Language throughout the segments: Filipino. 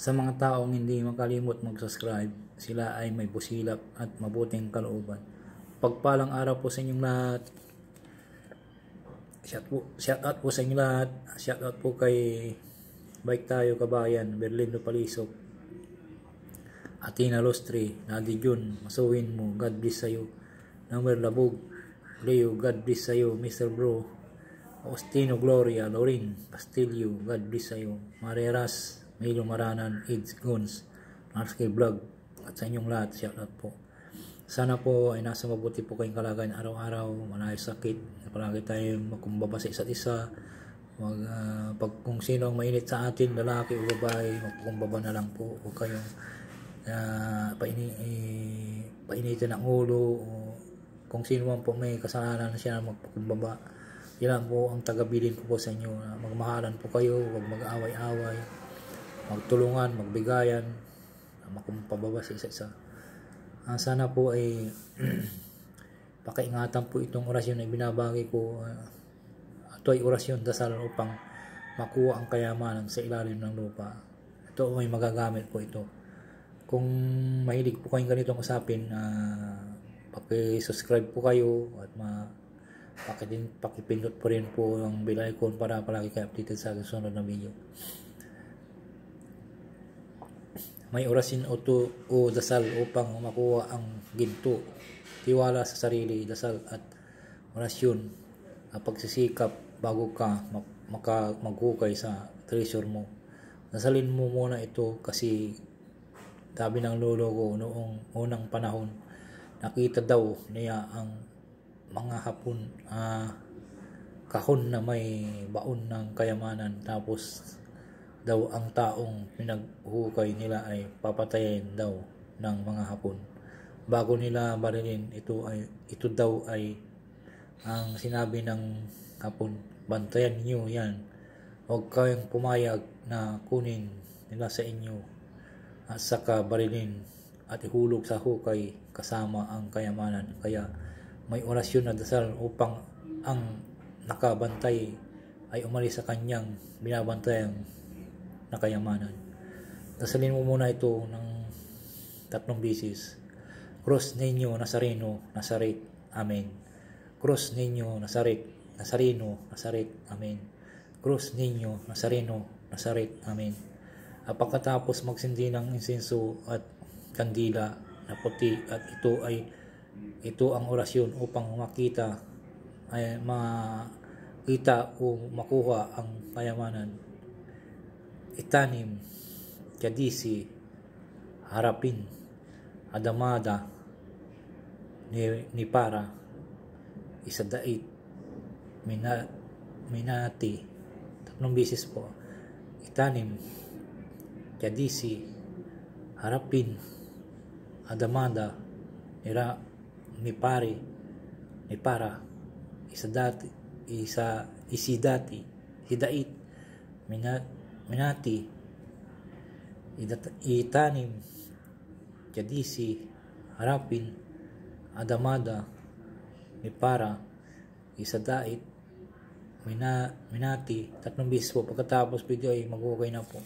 Sa mga taong hindi makalimot mag-subscribe, sila ay may busilap at mabuting kalooban. Pagpalang araw po sa inyong lahat. Shout out po sa inyong lahat. Shout out po kay Bike Tayo Kabayan, Berlindo Palisok, Atina Lostri, Nadi Jun, Masuhin mo, God bless sa'yo. Namer Labog, Leo, God bless sa'yo. Mr. Bro, Austino Gloria, Lorin Castillo, God bless sa'yo. Mareras, Milo Maranan, Aids Gons, Narski Vlog, at sa inyong lahat, shout out po. Sana po ay nasa mabuti po kayong kalagayan araw-araw, malayo sakit, palagi tayo magkumbaba sa isa't isa. Kung sino ang mainit sa atin, lalaki o babae, magkumbaba na lang po. Huwag kayong painitin ang ulo, o kung sino man po may kasalanan na siya magkumbaba. Yan po ang tagabilin ko po sa inyo. Magmahalan po kayo, huwag mag-away-away, magtulungan, magbigayan, makumpababa sa isa-isa. Sana po ay pakiingatan po itong orasyon na binabagi ko. Ito ay orasyon dasal upang makuha ang kayamanan sa ilalim ng lupa. Ito ay magagamit po ito. Kung mahilig po kayong ganitong usapin, paki-subscribe po kayo at pakipindot po rin po ang bell icon para palagi kayo updated sa susunod na video. May orasyon o dasal upang makuha ang ginto. Tiwala sa sarili, dasal at orasyon. Pagsisikap bago ka maghukay sa treasure mo. Dasalin mo muna ito kasi sabi ng lolo ko noong unang panahon, nakita daw niya ang mga Hapon kahon na may baon ng kayamanan, tapos daw ang taong pinaghukay nila ay papatayin daw ng mga Hapon. Bago nila barilin, ito daw ay ang sinabi ng Hapon, bantayan niyo yan. Huwag kayong pumayag na kunin nila sa inyo at saka barilin at ihulog sa hukay kasama ang kayamanan. Kaya may orasyon na dasal upang ang nakabantay ay umalis sa kanyang binabantayang na kayamanan. Dasalin mo muna ito ng 3 beses. Cross ninyo Nazareno, Nazaret, Amen. Cross ninyo Nazareno, Nazaret, Amen. Cross ninyo Nazareno, Nazaret, Amen. Pagkatapos magsindi ng insenso at kandila na puti, at ito ang orasyon upang makita o makuha ang kayamanan. Itanim, Kadisi, Harapin, Adamada, Nipara, Isadait, Minati. 3 beses po. Itanim, Kadisi, Harapin, Adamada, Nipara, Isidati, Hidait, Minati, Itanim, Kadisi, Harapin, Adamada, Nipara, Isadait, Minati. 3 beses po. Pagkatapos video ay mag-okay na po.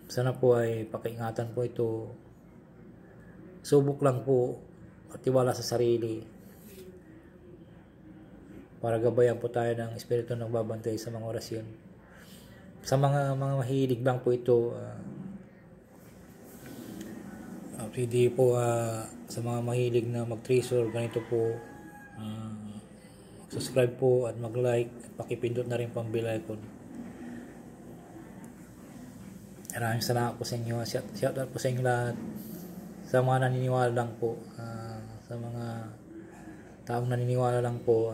Sana po ay pakiingatan po ito. Subok lang po at tiwala sa sarili para gabayan po tayo ng espiritu ng babantay sa mga orasyon. Sa mga mahilig lang po ito, pwede po sa mga mahilig na mag-treasure, ganito po, subscribe po at mag-like at pakipindot na rin pang bell icon. Maraming salamat po sa inyo. Shout out po sa inyo lahat. Sa mga naniniwala lang po, sa mga taong naniniwala lang po,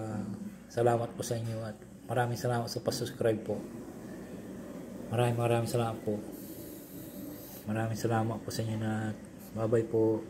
salamat po sa inyo at maraming salamat sa pa-subscribe po. Maraming salamat po. Maraming salamat po sa inyo na bye-bye po.